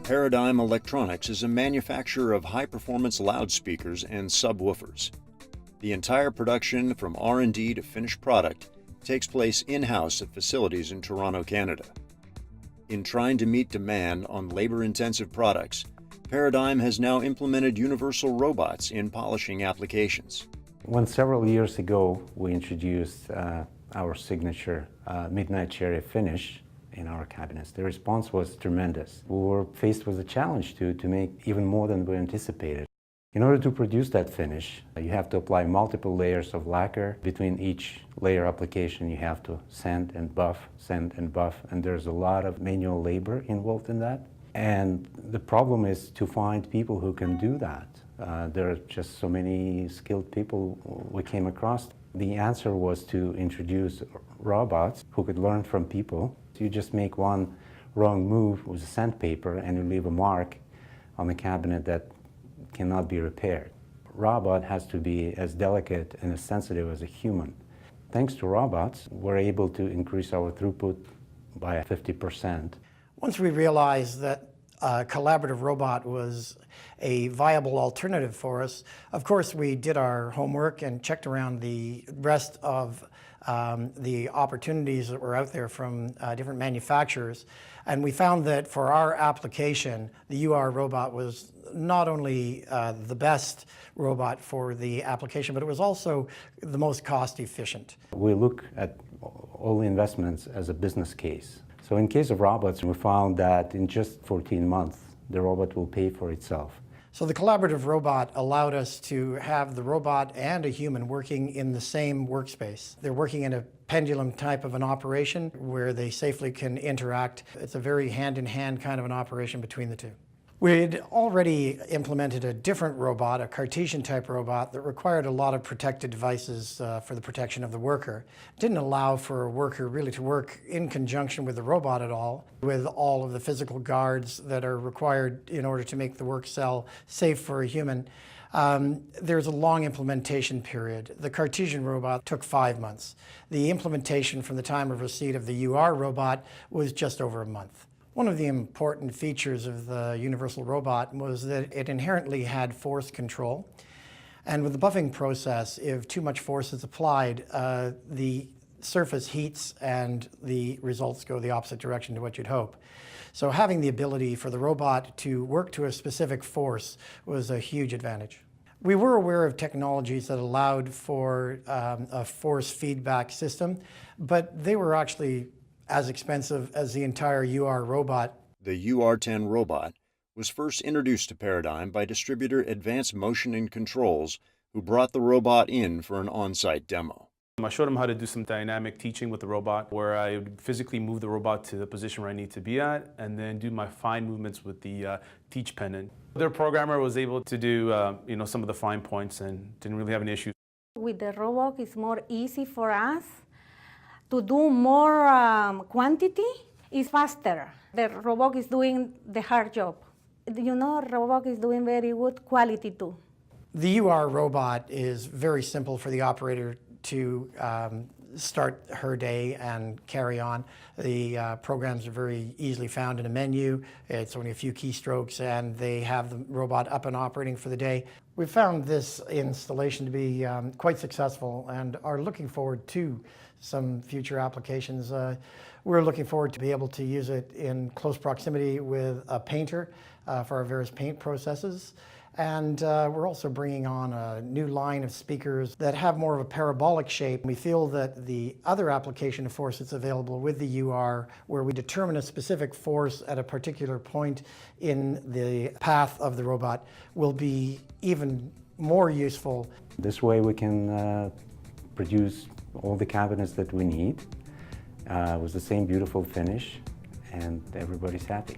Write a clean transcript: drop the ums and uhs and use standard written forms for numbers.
Paradigm Electronics is a manufacturer of high-performance loudspeakers and subwoofers. The entire production from R&D to finished product takes place in-house at facilities in Toronto, Canada. In trying to meet demand on labor-intensive products, Paradigm has now implemented universal robots in polishing applications. When several years ago we introduced our signature midnight cherry finish in our cabinets, the response was tremendous. We were faced with a challenge to make even more than we anticipated. In order to produce that finish, you have to apply multiple layers of lacquer. Between each layer application, you have to sand and buff, and there's a lot of manual labor involved in that. And the problem is to find people who can do that. There are just so many skilled people we came across. The answer was to introduce robots who could learn from people. You just make one wrong move with sandpaper and you leave a mark on the cabinet that cannot be repaired. Robot has to be as delicate and as sensitive as a human. Thanks to robots, we're able to increase our throughput by 50%. Once we realized that a collaborative robot was a viable alternative for us, of course we did our homework and checked around the rest of the opportunities that were out there from different manufacturers. And we found that for our application, the UR robot was not only the best robot for the application, but it was also the most cost efficient. We look at all the investments as a business case. So in case of robots, we found that in just 14 months, the robot will pay for itself. So the collaborative robot allowed us to have the robot and a human working in the same workspace. They're working in a pendulum type of an operation where they safely can interact. It's a very hand-in-hand kind of an operation between the two. We'd already implemented a different robot, a Cartesian type robot, that required a lot of protected devices for the protection of the worker. It didn't allow for a worker really to work in conjunction with the robot at all, with all of the physical guards that are required in order to make the work cell safe for a human. There's a long implementation period. The Cartesian robot took 5 months. The implementation from the time of receipt of the UR robot was just over a month. One of the important features of the universal robot was that it inherently had force control. And with the buffing process, if too much force is applied, the surface heats and the results go the opposite direction to what you'd hope. So having the ability for the robot to work to a specific force was a huge advantage. We were aware of technologies that allowed for a force feedback system, but they were actually as expensive as the entire UR robot. The UR10 robot was first introduced to Paradigm by distributor Advanced Motion and Controls, who brought the robot in for an on-site demo. I showed them how to do some dynamic teaching with the robot, where I would physically move the robot to the position where I need to be at, and then do my fine movements with the teach pendant. Their programmer was able to do some of the fine points and didn't really have an issue. With the robot, it's more easy for us to do more quantity. It's faster. The robot is doing the hard job. Robot is doing very good quality too. The UR robot is very simple for the operator to start her day and carry on. The programs are very easily found in a menu. It's only a few keystrokes and they have the robot up and operating for the day. We found this installation to be quite successful and are looking forward to some future applications. We're looking forward to be able to use it in close proximity with a painter for our various paint processes. And we're also bringing on a new line of speakers that have more of a parabolic shape. We feel that the other application of force that's available with the UR, where we determine a specific force at a particular point in the path of the robot, will be even more useful. This way we can produce all the cabinets that we need with the same beautiful finish, and everybody's happy.